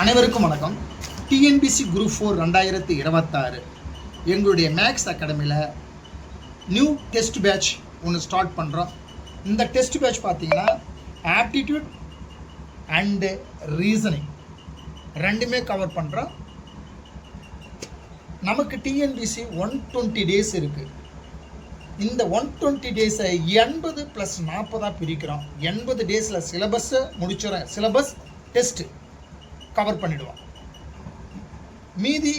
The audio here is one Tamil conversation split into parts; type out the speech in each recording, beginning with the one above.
அனைவருக்கும் வணக்கம். டிஎன்பிசி குரூப் 4 2026 எங்களுடைய மேக்ஸ் அகாடமியில் நியூ டெஸ்ட் பேட்ச் ஒன்று ஸ்டார்ட் பண்ணுறோம். இந்த டெஸ்ட் பேட்ச் பார்த்தீங்கன்னா ஆப்டிடியூட் அண்டு ரீசனிங் ரெண்டுமே கவர் பண்ணுறோம். நமக்கு டிஎன்பிசி 120 டேஸ் இருக்குது. இந்த 120 டேஸை 80 + 40 பிரிக்கிறோம். 80 டேஸில் சிலபஸை முடிச்சிடறோம். சிலபஸ் டெஸ்ட்டு கவர் பண்ணிடுவோம். மீதி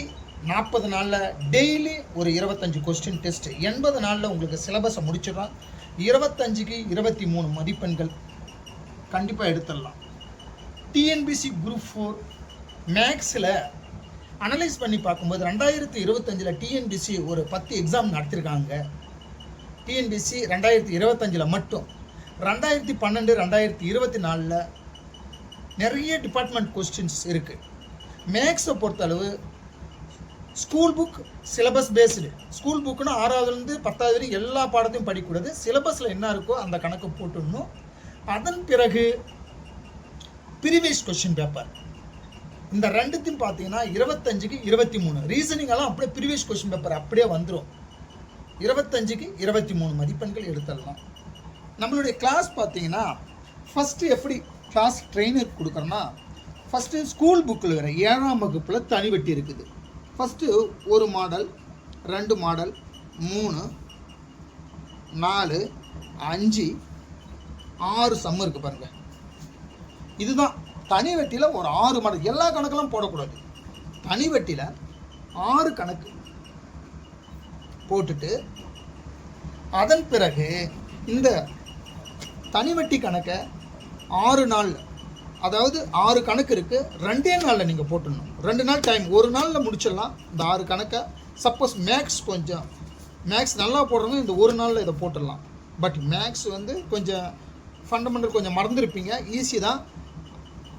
40 நாளில் டெய்லி ஒரு 25 கொஸ்டின் டெஸ்ட்டு. 80 நாளில் உங்களுக்கு சிலபஸை முடிச்சிடலாம். 25க்கு 23 மதிப்பெண்கள் கண்டிப்பாக எடுத்துடலாம். டிஎன்பிசி குரூப் 4 மேக்ஸில் அனலைஸ் பண்ணி பார்க்கும்போது 2025 டிஎன்பிசி ஒரு 10 எக்ஸாம் நடத்திருக்காங்க. டிஎன்பிசி 2025 மட்டும் 2012 2024 நிறைய டிபார்ட்மெண்ட் கொஸ்டின்ஸ் இருக்குது. மேக்ஸை பொறுத்தளவு school book syllabus based. School புக்குன்னா 6வதுலேருந்து 10வது வரை எல்லா பாடத்தையும் படிக்கக்கூடாது. சிலபஸில் என்ன இருக்கோ அந்த கணக்கு போட்டுடணும். அதன் பிறகு ப்ரீவியஸ் கொஸ்டின் பேப்பர் இந்த ரெண்டுத்தையும் பார்த்தீங்கன்னா 25க்கு 23 ரீசனிங்கெல்லாம் அப்படியே ப்ரீவியஸ் கொஸ்டின் பேப்பர் அப்படியே வந்துடும். 25க்கு 23 மதிப்பெண்கள் எடுத்துடலாம். நம்மளுடைய கிளாஸ் பார்த்தீங்கன்னா ஃபஸ்ட்டு எப்படி கிளாஸ் ட்ரெயினர் கொடுக்குறோன்னா, ஃபஸ்ட்டு ஸ்கூல் புக்கில் வர 7ஆம் வகுப்பில் தனி வெட்டி இருக்குது. ஃபஸ்ட்டு 1 மாடல் 2 மாடல் 3 4 5 6 சம் இருக்குது பாருங்கள். இதுதான் தனி வெட்டியில் ஒரு 6 மாடல். எல்லா கணக்கெல்லாம் போடக்கூடாது. தனி வெட்டியில் 6 கணக்கு போட்டுட்டு அதன் பிறகு இந்த தனி வெட்டி கணக்கை 6 நாள், அதாவது 6 கணக்கு இருக்குது, 2 நாளில் நீங்கள் போட்டுடணும். 2 நாள் டைம், 1 நாளில் முடிச்சிடலாம் இந்த 6 கணக்கை. சப்போஸ் மேக்ஸ் நல்லா போடுறவங்க இந்த 1 நாளில் இதை போட்டுடலாம். பட் மேக்ஸ் கொஞ்சம் ஃபண்டமெண்டல் கொஞ்சம் மறந்துருப்பீங்க, ஈஸி தான்.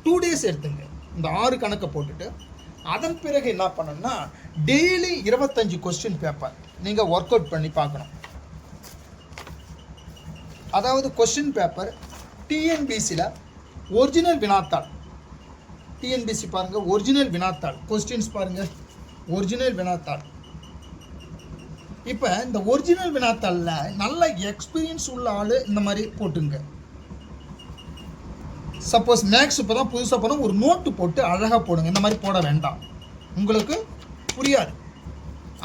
2 டேஸ் எடுத்துங்க இந்த 6 கணக்கை போட்டுட்டு அதன் பிறகு என்ன பண்ணணும்னா டெய்லி 25 கொஸ்டின் பேப்பர் நீங்கள் ஒர்க் அவுட் பண்ணி பார்க்கணும். அதாவது கொஸ்டின் பேப்பர் டிஎன்பிசியில் ஒரிஜினல் வினாத்தாள். டிஎன்பிசி பாருங்கள், ஒரிஜினல் வினாத்தாள் கொஸ்டின்ஸ் பாருங்கள், ஒரிஜினல் வினாத்தாள். இப்போ இந்த ஒரிஜினல் வினாத்தாளில் நல்ல எக்ஸ்பீரியன்ஸ் உள்ள ஆள் இந்த மாதிரி போட்டுங்க. சப்போஸ் மேக்ஸ் இப்போ தான் புதுசாக போனால் ஒரு நோட்டு போட்டு அழகாக போடுங்க. இந்த மாதிரி போட வேண்டாம், உங்களுக்கு புரியாது.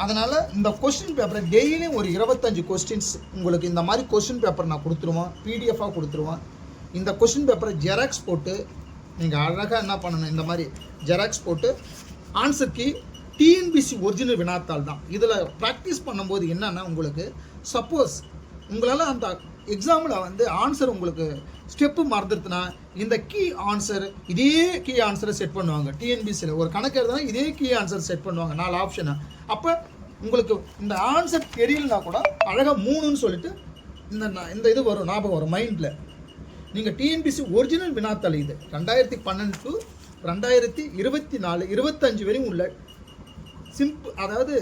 அதனால் இந்த கொஸ்டின் பேப்பரை டெய்லியும் ஒரு 25 கொஸ்டின்ஸ் உங்களுக்கு இந்த மாதிரி கொஸ்டின் பேப்பர் நான் கொடுத்துருவோம், பிடிஎஃபாக கொடுத்துருவோம். இந்த கொஸ்டின் பேப்பரை ஜெராக்ஸ் போட்டு நீங்கள் அழகாக என்ன பண்ணணும், இந்த மாதிரி ஜெராக்ஸ் போட்டு ஆன்சர் கீ டிஎன்பிசி ஒரிஜினல் வினாத்தாள் தான். இதில் ப்ராக்டிஸ் பண்ணும்போது என்னென்னா உங்களுக்கு சப்போஸ் உங்களால் அந்த எக்ஸாமில் ஆன்சர் உங்களுக்கு ஸ்டெப்பு மறந்துடுதுன்னா இந்த கீ ஆன்சர் இதே கீ ஆன்சரை செட் பண்ணுவாங்க. டிஎன்பிசியில் ஒரு கணக்கு எழுதுனா இதே கீ ஆன்சர் செட் பண்ணுவாங்க 4 ஆப்ஷனை. அப்போ உங்களுக்கு இந்த ஆன்சர் தெரியலனா கூட அழகாக 3ன்னு சொல்லிட்டு இந்த இது வரும், ஞாபகம் வரும் மைண்டில். நீங்கள் டிஎன்பிசி ஒரிஜினல் வினாத்தாள் இது 2012 to 2024 25 வரையும் உள்ள அதாவது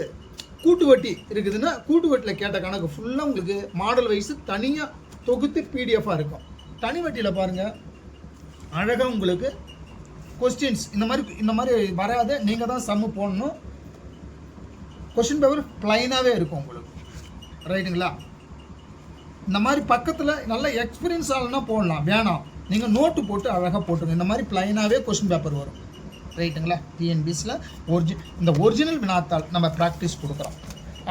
கூட்டு வட்டி இருக்குதுன்னா கூட்டு வட்டியில் கேட்ட கணக்கு ஃபுல்லாக உங்களுக்கு மாடல் வைஸு தனியாக தொகுத்து பிடிஎஃபாக இருக்கும். தனி வட்டியில் பாருங்கள் அழகாக உங்களுக்கு கொஸ்டின்ஸ் இந்த மாதிரி வராது. நீங்கள் தான் சம்மு போடணும். கொஸ்டின் பேப்பர் ப்ளைனாகவே இருக்கும் உங்களுக்கு, ரைட்டுங்களா? இந்த மாதிரி பக்கத்தில் நல்ல எக்ஸ்பீரியன்ஸ் ஆகலன்னா போடலாம், வேணாம் நீங்கள் நோட்டு போட்டு அழகாக போட்டுங்க. இந்த மாதிரி ப்ளைனாகவே கொஸ்டின் பேப்பர் வரும், ரைட்டுங்களா? டிஎன்பிசியில் இந்த ஒரிஜினல் வினாத்தாள் நம்ம ப்ராக்டிஸ் கொடுக்குறோம்.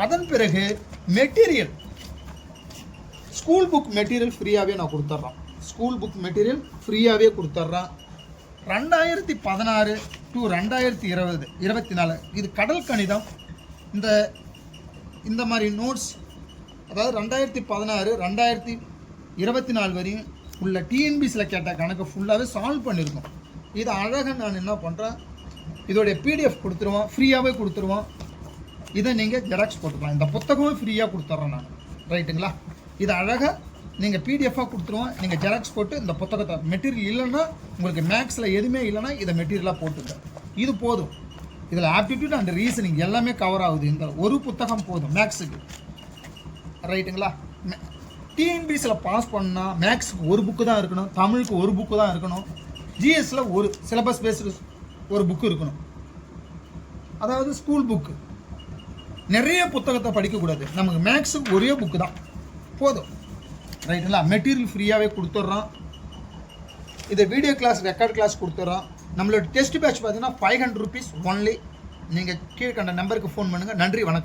அதன் பிறகு மெட்டீரியல், ஸ்கூல் புக் மெட்டீரியல் ஃப்ரீயாகவே நான் கொடுத்துட்றோம். ஸ்கூல் புக் மெட்டீரியல் ஃப்ரீயாகவே கொடுத்துட்றேன். 2016 to 2020 24 இது கடல் கணிதம். இந்த மாதிரி நோட்ஸ், அதாவது 2016 2024 வரையும் உள்ள டிஎன்பிசியில் கேட்ட கணக்கு ஃபுல்லாகவே சால்வ் பண்ணியிருக்கோம். இது அழகாக நான் என்ன பண்ணுறேன், இதோடைய பிடிஎஃப் கொடுத்துருவோம், ஃப்ரீயாகவே கொடுத்துருவோம். இதை நீங்கள் ஜெராக்ஸ் போட்டுக்கலாம். இந்த புத்தகமும் ஃப்ரீயாக கொடுத்துட்றேன் நான், ரைட்டுங்களா? இது அழகாக நீங்கள் பிடிஎஃபாக கொடுத்துருவோம். நீங்கள் ஜெராக்ஸ் போட்டு இந்த புத்தகத்தை மெட்டீரியல் இல்லைன்னா உங்களுக்கு மேக்ஸில் எதுவுமே இல்லைன்னா இதை மெட்டீரியலாக போட்டுங்க. இது போதும். இதில் ஆப்டிடியூட் அண்ட் ரீசனிங் எல்லாமே கவர் ஆகுது. இந்த ஒரு புத்தகம் போதும் மேக்ஸுக்கு, ரைட்டுங்களா? டிஎன்பிசியில் பாஸ் பண்ணால் மேக்ஸுக்கு ஒரு புக்கு தான் இருக்கணும், தமிழுக்கு ஒரு புக்கு தான் இருக்கணும், ஜிஎஸ்ல ஒரு சிலபஸ் பேஸ்டு ஒரு புக்கு இருக்கணும். அதாவது ஸ்கூல் புக்கு. நிறைய புத்தகத்தை படிக்கக்கூடாது. நமக்கு மேக்ஸுக்கு ஒரே புக்கு தான் போதும். ரைட்டுங்களா? மெட்டீரியல் ஃப்ரீயாகவே கொடுத்துட்றோம். இதை வீடியோ கிளாஸ், ரெக்கார்ட் கிளாஸ் கொடுத்துட்றோம். நம்மளோட டெஸ்ட் பேட்ச் பார்த்தீங்கன்னா 500 rupees ஒன்லி. நீங்கள் கீழ்கண்ட நம்பருக்கு ஃபோன் பண்ணுங்கள். நன்றி, வணக்கம்.